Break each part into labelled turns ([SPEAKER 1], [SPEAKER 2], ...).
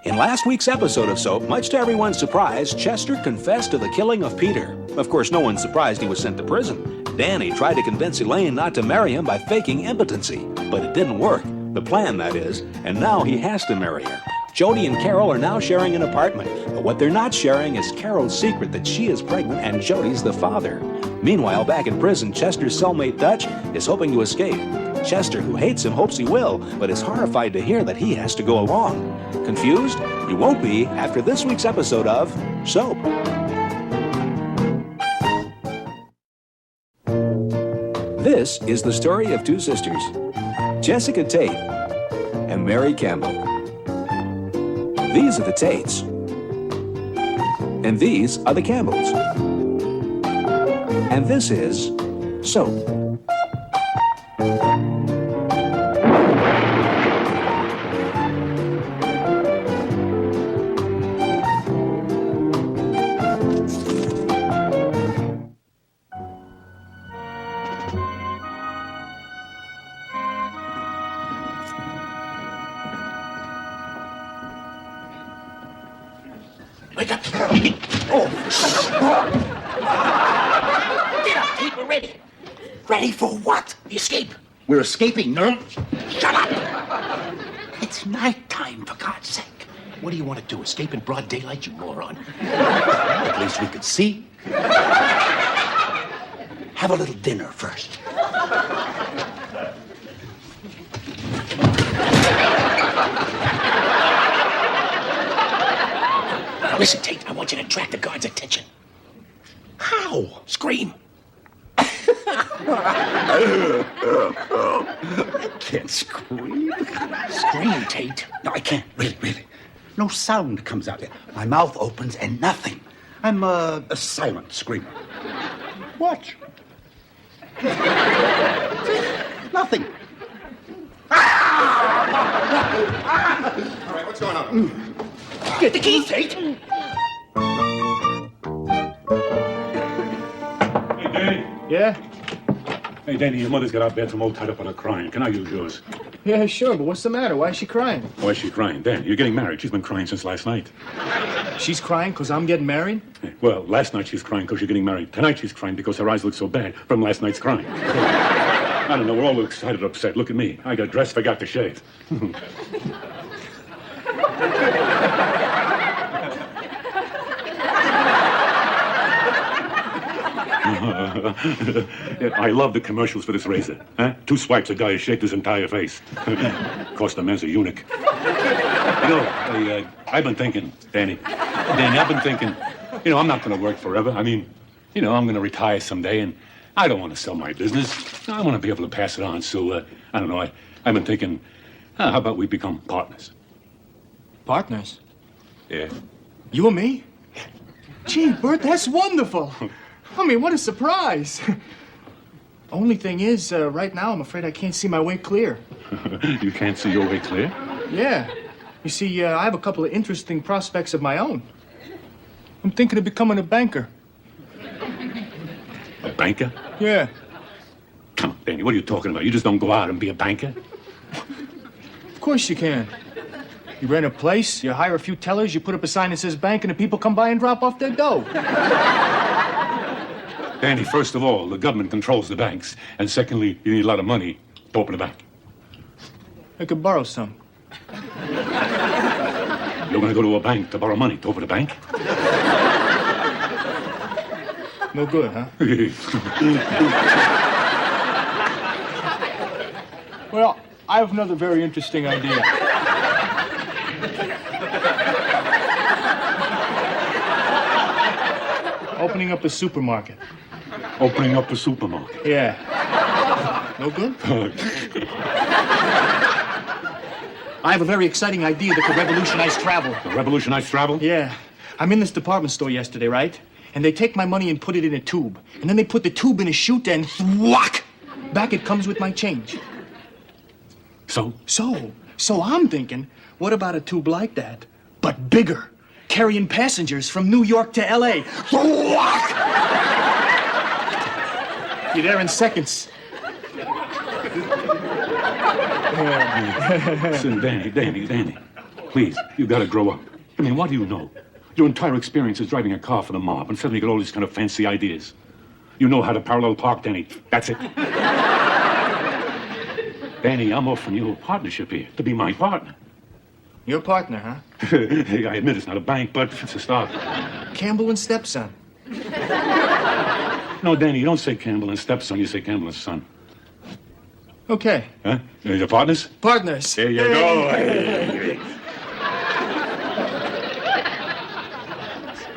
[SPEAKER 1] In last week's episode of Soap, much to everyone's surprise, Chester confessed to the killing of Peter. Of course, no one's surprised he was sent to prison. Danny tried to convince Elaine not to marry him by faking impotency, but it didn't work. The plan, that is, and now he has to marry her. Jody and Carol are now sharing an apartment, but what they're not sharing is Carol's secret that she is pregnant and Jody's the father. Meanwhile, back in prison, Chester's cellmate Dutch is hoping to escape. Chester, who hates him, hopes he will, but is horrified to hear that he has to go along. Confused? You won't be after this week's episode of Soap. This is the story of two sisters, Jessica Tate and Mary Campbell. These are the Tates, and these are the Campbells. And this is Soap.
[SPEAKER 2] Wake up. Oh. Get up, Tate. We're ready. Ready for what? The escape.
[SPEAKER 3] We're escaping, no?
[SPEAKER 2] Shut up. It's nighttime, for God's sake.
[SPEAKER 3] What do you want to do? Escape in broad daylight, you moron? At least we could see. Have a little dinner first.
[SPEAKER 2] Listen, Tate, I want you to attract the guards' attention.
[SPEAKER 3] How?
[SPEAKER 2] Scream.
[SPEAKER 3] I can't scream.
[SPEAKER 2] Scream, Tate.
[SPEAKER 3] No, I can't. Really. No sound comes out. My mouth opens and nothing. I'm a silent screamer. Watch. Nothing.
[SPEAKER 4] All right, what's going on?
[SPEAKER 2] Get the keys, Tate.
[SPEAKER 5] Hey, Danny.
[SPEAKER 6] Yeah?
[SPEAKER 5] Hey, Danny, your mother's got our bathroom all tied up on her crying. Can I use yours?
[SPEAKER 6] Yeah, sure, but what's the matter? Why is she crying?
[SPEAKER 5] Why is she crying? Dan, you're getting married. She's been crying since last night.
[SPEAKER 6] She's crying because I'm getting married?
[SPEAKER 5] Hey, well, last night she's crying because you're getting married. Tonight she's crying because her eyes look so bad from last night's crying. I don't know, we're all excited, upset. Look at me. I got dressed, forgot to shave. I love the commercials for this razor. Huh? 2 swipes, a guy has shaved his entire face. Cost the man's a eunuch. I've been thinking, Danny, I've been thinking, I'm not going to work forever. I mean, I'm going to retire someday, and I don't want to sell my business. I want to be able to pass it on. So, I don't know, I've been thinking, how about we become partners?
[SPEAKER 6] Partners?
[SPEAKER 5] Yeah.
[SPEAKER 6] You and me? Gee, Bert, that's wonderful. I mean, what a surprise. Only thing is, right now, I'm afraid I can't see my way clear.
[SPEAKER 5] You can't see your way clear?
[SPEAKER 6] Yeah. You see, I have a couple of interesting prospects of my own. I'm thinking of becoming a banker.
[SPEAKER 5] A banker?
[SPEAKER 6] Yeah.
[SPEAKER 5] Come on, Danny, what are you talking about? You just don't go out and be a banker?
[SPEAKER 6] Of course you can. You rent a place, you hire a few tellers, you put up a sign that says bank, and the people come by and drop off their dough.
[SPEAKER 5] Danny, first of all, the government controls the banks. And secondly, you need a lot of money to open a bank.
[SPEAKER 6] I could borrow some.
[SPEAKER 5] You're going to go to a bank to borrow money to open a bank?
[SPEAKER 6] No good, huh? Well, I have another very interesting idea. Opening up a supermarket.
[SPEAKER 5] Opening up a supermarket?
[SPEAKER 6] Yeah. No good? I have a very exciting idea that could revolutionize travel.
[SPEAKER 5] Revolutionize travel?
[SPEAKER 6] Yeah. I'm in this department store yesterday, right? And they take my money and put it in a tube. And then they put the tube in a chute and thwack! Back it comes with my change.
[SPEAKER 5] So?
[SPEAKER 6] So I'm thinking, what about a tube like that, but bigger, carrying passengers from New York to L.A. You're there in seconds.
[SPEAKER 5] Listen, Danny. Please, you gotta grow up. I mean, what do you know? Your entire experience is driving a car for the mob, and suddenly you get all these kind of fancy ideas. You know how to parallel park, Danny. That's it. Danny, I'm offering you a partnership here, to be my partner.
[SPEAKER 6] Your partner, huh?
[SPEAKER 5] Hey, I admit it's not a bank, but it's a start.
[SPEAKER 6] Campbell and Stepson.
[SPEAKER 5] No, Danny, you don't say Campbell and stepson, you say Campbell and son.
[SPEAKER 6] Okay.
[SPEAKER 5] Huh? Your partners?
[SPEAKER 6] Partners.
[SPEAKER 5] There you go. Hey.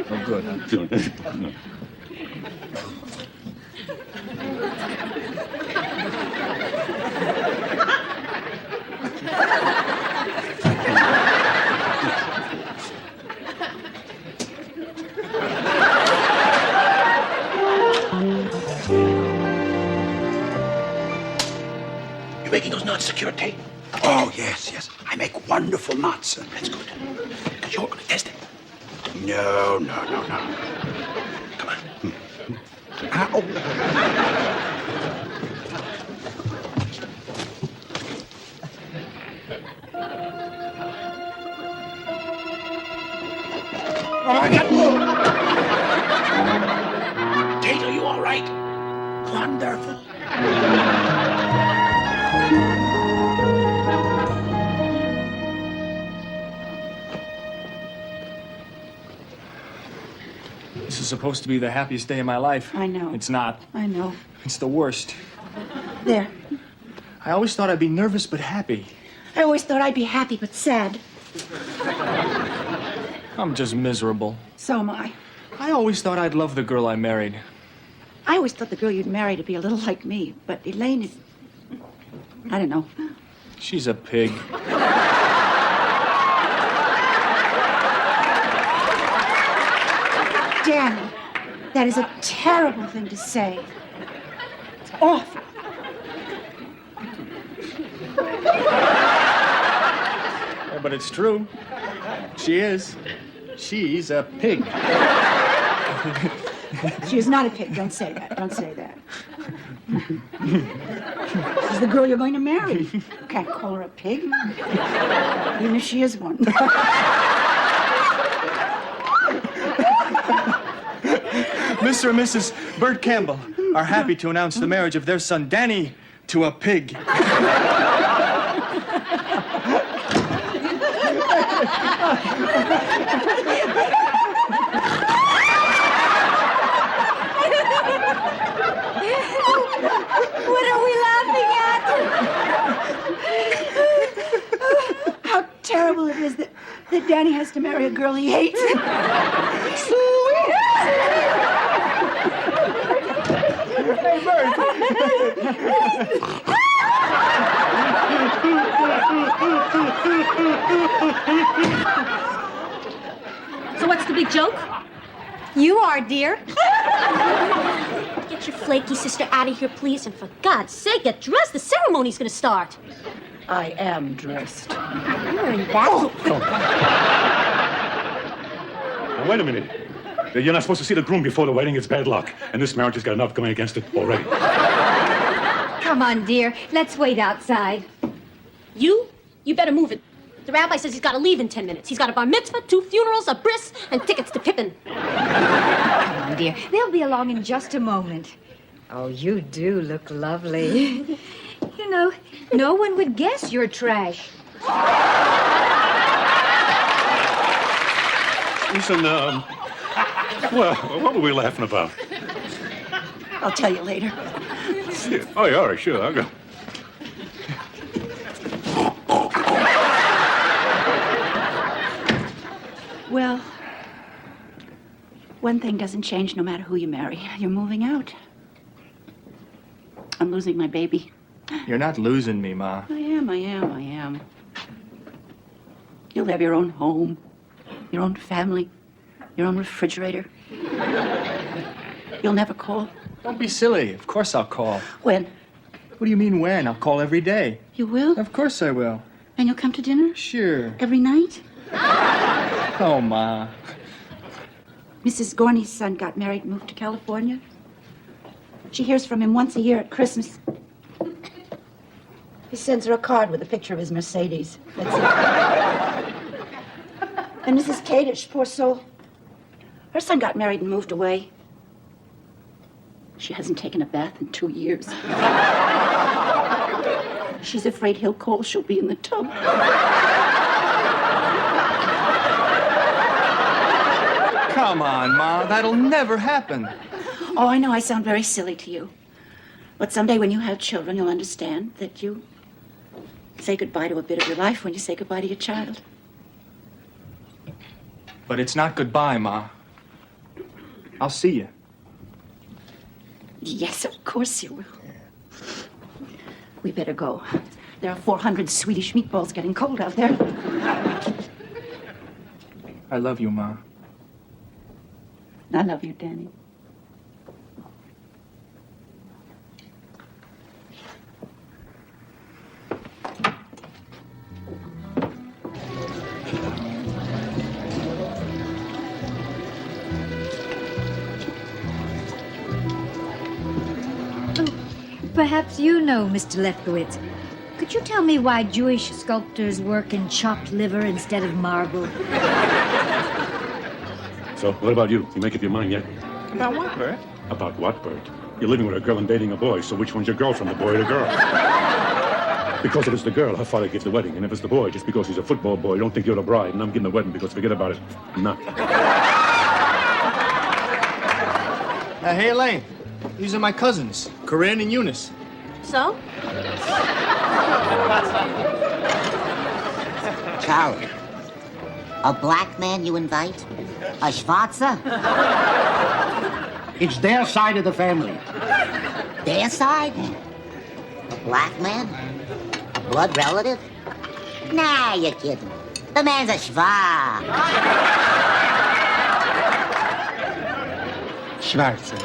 [SPEAKER 6] Oh, good, huh?
[SPEAKER 2] You making those knots secure tape?
[SPEAKER 3] Oh, yes, yes. I make wonderful knots.
[SPEAKER 2] That's good. Because you're going to test it.
[SPEAKER 3] No.
[SPEAKER 2] Come on.
[SPEAKER 3] Ow.
[SPEAKER 2] Tate, are you all right? Wonderful.
[SPEAKER 6] This is supposed to be the happiest day of my life.
[SPEAKER 7] I know.
[SPEAKER 6] It's not.
[SPEAKER 7] I know.
[SPEAKER 6] It's the worst.
[SPEAKER 7] There.
[SPEAKER 6] I always thought I'd be nervous but happy.
[SPEAKER 7] I always thought I'd be happy but sad.
[SPEAKER 6] I'm just miserable.
[SPEAKER 7] So am I.
[SPEAKER 6] I always thought I'd love the girl I married.
[SPEAKER 7] I always thought the girl you'd marry to be a little like me, but Elaine is... I don't know.
[SPEAKER 6] She's a pig.
[SPEAKER 7] Danny, that is a terrible thing to say. It's awful.
[SPEAKER 6] Yeah, but it's true. She is. She's a pig.
[SPEAKER 7] She is not a pig. Don't say that. Don't say that. She's the girl you're going to marry. You can't call her a pig, even if she is one.
[SPEAKER 6] Mr. and Mrs. Bert Campbell are happy to announce the marriage of their son Danny to a pig.
[SPEAKER 7] What are we laughing at? How terrible it is that Danny has to marry a girl he hates.
[SPEAKER 8] So what's the big joke?
[SPEAKER 9] You are, dear.
[SPEAKER 8] Get your flaky sister out of here, please, and for God's sake, get dressed. The ceremony's gonna start.
[SPEAKER 7] I am dressed.
[SPEAKER 8] You're in that.
[SPEAKER 5] Now, wait a minute. You're not supposed to see the groom before the wedding. It's bad luck. And this marriage has got enough going against it already.
[SPEAKER 9] Come on, dear. Let's wait outside.
[SPEAKER 8] You better move it. The rabbi says he's got to leave in 10 minutes. He's got a bar mitzvah, 2 funerals, a bris, and tickets to Pippin.
[SPEAKER 9] Come on, dear. They'll be along in just a moment. Oh, you do look lovely. You know, no one would guess you're trash.
[SPEAKER 5] Listen, well, what were we laughing about?
[SPEAKER 7] I'll tell you later.
[SPEAKER 5] Yeah. Oh, yeah, all right, sure, I'll go.
[SPEAKER 7] Well, one thing doesn't change no matter who you marry. You're moving out. I'm losing my baby.
[SPEAKER 6] You're not losing me, Ma.
[SPEAKER 7] I am. You'll have your own home, your own family, your own refrigerator. You'll never call.
[SPEAKER 6] Don't be silly. Of course I'll call.
[SPEAKER 7] When?
[SPEAKER 6] What do you mean when? I'll call every day.
[SPEAKER 7] You will?
[SPEAKER 6] Of course I will.
[SPEAKER 7] And you'll come to dinner?
[SPEAKER 6] Sure.
[SPEAKER 7] Every night?
[SPEAKER 6] Oh, Ma.
[SPEAKER 7] Mrs. Gorney's son got married and moved to California. She hears from him once a year at Christmas. He sends her a card with a picture of his Mercedes. That's it. And Mrs. Kadish, poor soul. Her son got married and moved away. She hasn't taken a bath in 2 years. She's afraid he'll call. She'll be in the tub.
[SPEAKER 6] Come on, Ma. That'll never happen.
[SPEAKER 7] Oh, I know I sound very silly to you. But someday when you have children, you'll understand that you say goodbye to a bit of your life when you say goodbye to your child.
[SPEAKER 6] But it's not goodbye, Ma. I'll see you.
[SPEAKER 7] Yes, of course you will. We better go. There are 400 Swedish meatballs getting cold out there.
[SPEAKER 6] I love you, Ma.
[SPEAKER 7] I love you, Danny.
[SPEAKER 9] Perhaps you know, Mr. Lefkowitz. Could you tell me why Jewish sculptors work in chopped liver instead of marble?
[SPEAKER 5] So, what about you? You make up your mind yet?
[SPEAKER 6] About what, Bert?
[SPEAKER 5] About what, Bert? You're living with a girl and dating a boy, so which one's your girlfriend, the boy or the girl? Because if it's the girl, her father gives the wedding, and if it's the boy, just because he's a football boy, don't think you're the bride, and I'm giving the wedding because forget about it. I'm not.
[SPEAKER 6] Hey, Elaine. These are my cousins, Corinne and Eunice.
[SPEAKER 8] So?
[SPEAKER 2] Charlie, a black man you invite? A Schwarzer?
[SPEAKER 3] It's their side of the family.
[SPEAKER 2] Their side? A black man? A blood relative? Nah, you're kidding. The man's a Schwarz.
[SPEAKER 3] Schwarzer.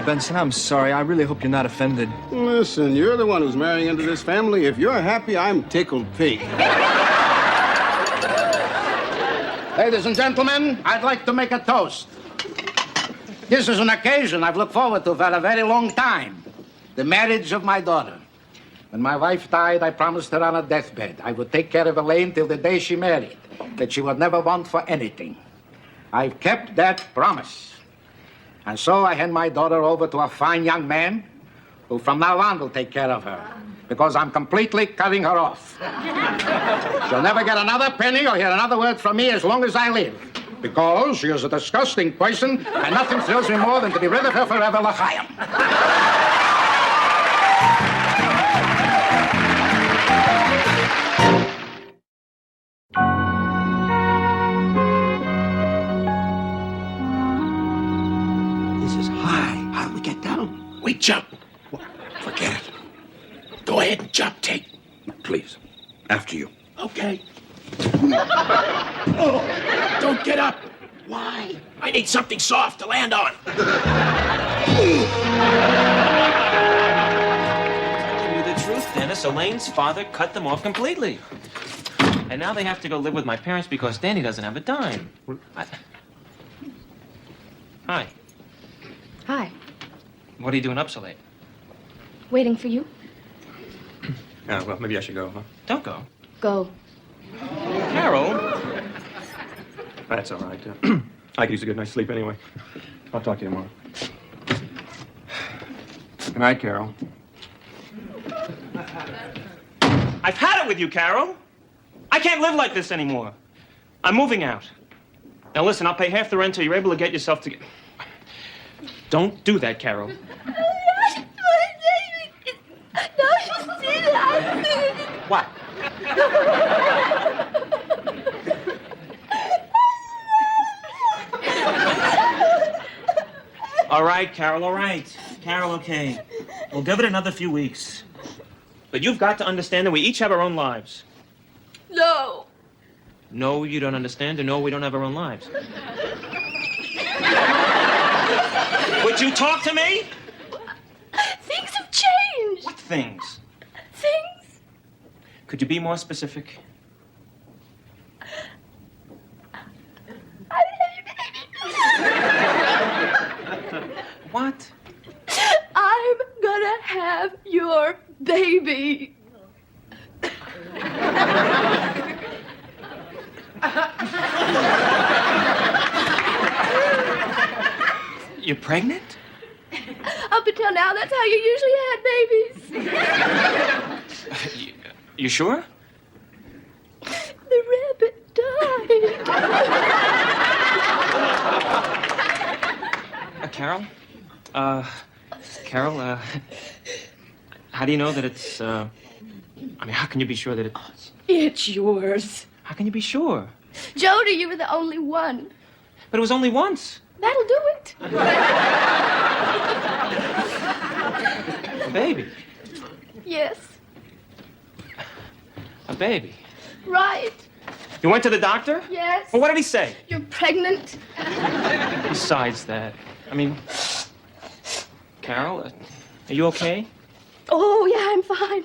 [SPEAKER 6] Benson, I'm sorry. I really hope you're not offended.
[SPEAKER 4] Listen, you're the one who's marrying into this family. If you're happy, I'm tickled pink.
[SPEAKER 3] Ladies and gentlemen, I'd like to make a toast. This is an occasion I've looked forward to for a very long time. The marriage of my daughter. When my wife died, I promised her on her deathbed I would take care of Elaine till the day she married, that she would never want for anything. I've kept that promise. And so I hand my daughter over to a fine young man who from now on will take care of her, because I'm completely cutting her off. She'll never get another penny or hear another word from me as long as I live, because she is a disgusting person, and nothing thrills me more than to be rid of her forever, L'chaim.
[SPEAKER 2] This is high. How do we get down? We jump. Forget it. Go ahead and jump, Tate.
[SPEAKER 3] Please, after you.
[SPEAKER 2] Okay. Oh, don't get up. Why? I need something soft to land on.
[SPEAKER 10] To tell you the truth, Dennis, Elaine's father cut them off completely. And now they have to go live with my parents because Danny doesn't have a dime. Hi.
[SPEAKER 11] Hi.
[SPEAKER 10] What are you doing up so late?
[SPEAKER 11] Waiting for you.
[SPEAKER 10] Well, maybe I should go, huh? Don't go.
[SPEAKER 11] Go.
[SPEAKER 10] Carol? That's all right. I could use a good night's sleep anyway. I'll talk to you tomorrow. Good night, Carol. I've had it with you, Carol. I can't live like this anymore. I'm moving out. Now listen, I'll pay half the rent till you're able to get yourself together. Don't do that, Carol. What? All right, Carol, all right. Carol, okay. We'll give it another few weeks. But you've got to understand that we each have our own lives.
[SPEAKER 11] No.
[SPEAKER 10] No, you don't understand, and no, we don't have our own lives. Would you talk to me?
[SPEAKER 11] Things have changed.
[SPEAKER 10] What things?
[SPEAKER 11] Things.
[SPEAKER 10] Could you be more specific? What?
[SPEAKER 11] I'm gonna have your baby.
[SPEAKER 10] You're pregnant?
[SPEAKER 11] Up until now, that's how you usually had babies.
[SPEAKER 10] You sure?
[SPEAKER 11] The rabbit died.
[SPEAKER 10] Carol? Carol, how do you know that it's, I mean, how can you be sure that it's...
[SPEAKER 11] It's yours.
[SPEAKER 10] How can you be sure?
[SPEAKER 11] Jody, you were the only one.
[SPEAKER 10] But it was only once.
[SPEAKER 11] That'll do it.
[SPEAKER 10] A baby.
[SPEAKER 11] Yes,
[SPEAKER 10] A baby.
[SPEAKER 11] right.
[SPEAKER 10] You went to the doctor?
[SPEAKER 11] Yes.
[SPEAKER 10] Well, what did he say?
[SPEAKER 11] You're pregnant.
[SPEAKER 10] Besides that, I mean, Carol, are you okay?
[SPEAKER 11] Oh, yeah, I'm fine.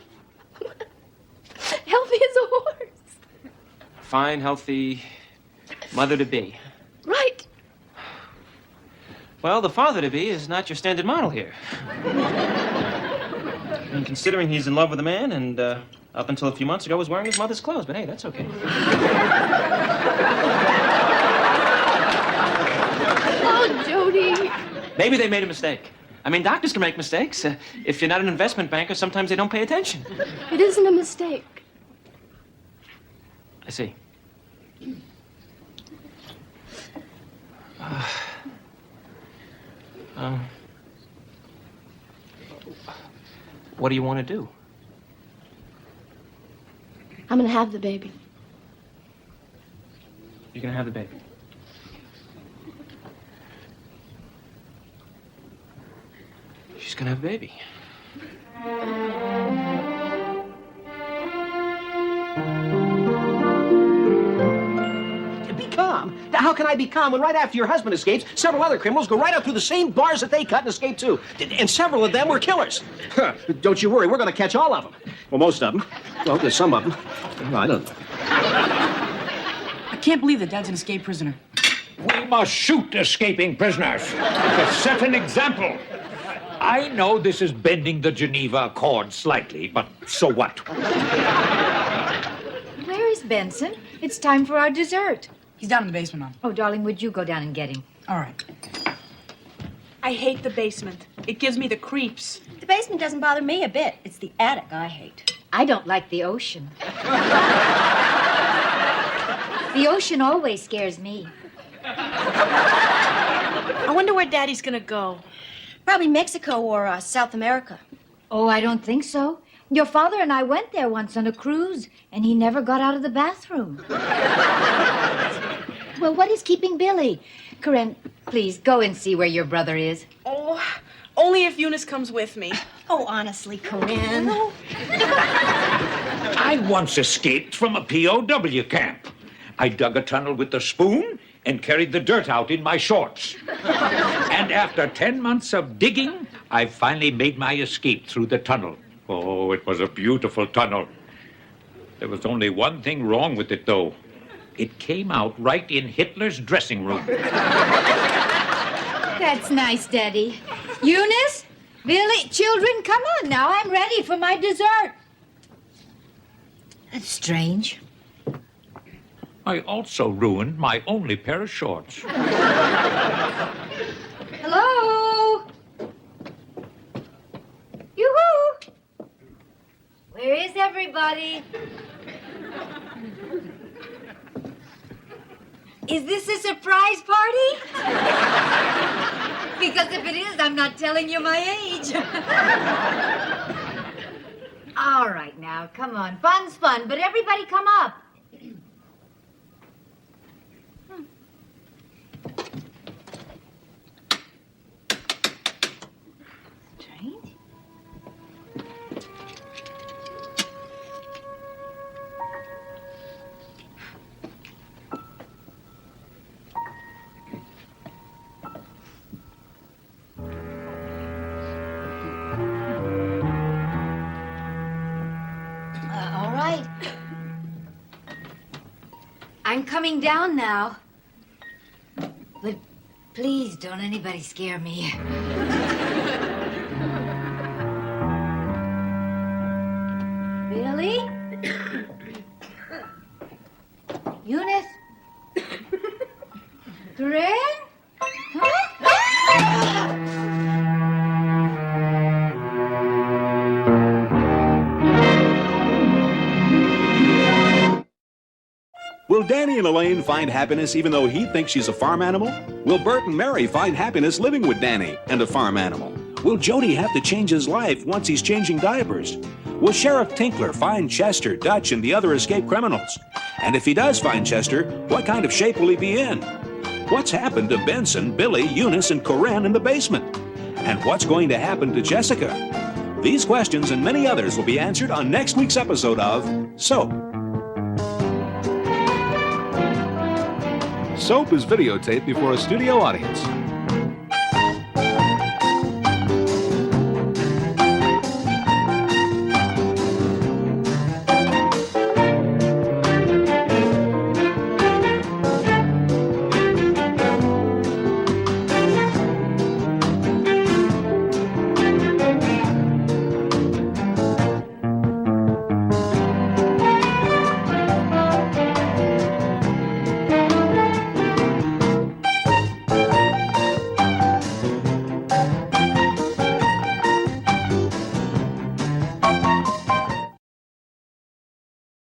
[SPEAKER 11] Healthy as a horse.
[SPEAKER 10] Fine, healthy mother-to-be.
[SPEAKER 11] Right.
[SPEAKER 10] Well, the father-to-be is not your standard model here. I mean, considering he's in love with a man and up until a few months ago was wearing his mother's clothes, but hey, that's okay.
[SPEAKER 11] Oh, Jody.
[SPEAKER 10] Maybe they made a mistake. I mean, doctors can make mistakes. If you're not an investment banker, sometimes they don't pay attention.
[SPEAKER 11] It isn't a mistake.
[SPEAKER 10] I see. What do you want to do?
[SPEAKER 11] I'm gonna have the baby.
[SPEAKER 10] You're gonna have the baby. She's gonna have a baby.
[SPEAKER 12] Be calm. How can I be calm when right after your husband escapes, several other criminals go right out through the same bars that they cut and escape too? And several of them were killers. Huh. Don't you worry, we're going to catch all of them. Well, most of them. Well, there's some of them. Well, I don't know.
[SPEAKER 13] I can't believe that Dad's an escaped prisoner.
[SPEAKER 14] We must shoot escaping prisoners to set an example. I know this is bending the Geneva Accord slightly, but so what?
[SPEAKER 9] Where is Benson? It's time for our dessert.
[SPEAKER 13] He's down in the basement, Mom.
[SPEAKER 9] Oh, darling, would you go down and get him?
[SPEAKER 13] All right. I hate the basement. It gives me the creeps.
[SPEAKER 7] The basement doesn't bother me a bit. It's the attic I hate.
[SPEAKER 9] I don't like the ocean. The ocean always scares me.
[SPEAKER 13] I wonder where Daddy's gonna go.
[SPEAKER 7] Probably Mexico or South America.
[SPEAKER 9] Oh, I don't think so. Your father and I went there once on a cruise, and he never got out of the bathroom. Well, what is keeping Billy? Corinne, please go and see where your brother is.
[SPEAKER 13] Oh, only if Eunice comes with me.
[SPEAKER 7] Oh, honestly, Corinne.
[SPEAKER 14] I once escaped from a POW camp. I dug a tunnel with a spoon and carried the dirt out in my shorts. And after 10 months of digging, I finally made my escape through the tunnel. Oh, it was a beautiful tunnel. There was only one thing wrong with it, though. It came out right in Hitler's dressing room.
[SPEAKER 9] That's nice, Daddy. Eunice, Billy, children, come on now. I'm ready for my dessert. That's strange.
[SPEAKER 14] I also ruined my only pair of shorts.
[SPEAKER 9] Hello? Yoo-hoo! Where is everybody? Is this a surprise party? Because if it is, I'm not telling you my age. All right, now, come on. Fun's fun, but everybody come up. Strange. All right. I'm coming down now. But please don't anybody scare me. Billy?
[SPEAKER 1] Danny and Elaine find happiness even though he thinks she's a farm animal? Will Bert and Mary find happiness living with Danny and a farm animal? Will Jody have to change his life once he's changing diapers? Will Sheriff Tinkler find Chester, Dutch, and the other escaped criminals? And if he does find Chester, what kind of shape will he be in? What's happened to Benson, Billy, Eunice, and Corinne in the basement? And what's going to happen to Jessica? These questions and many others will be answered on next week's episode of Soap. Soap is videotaped before a studio audience.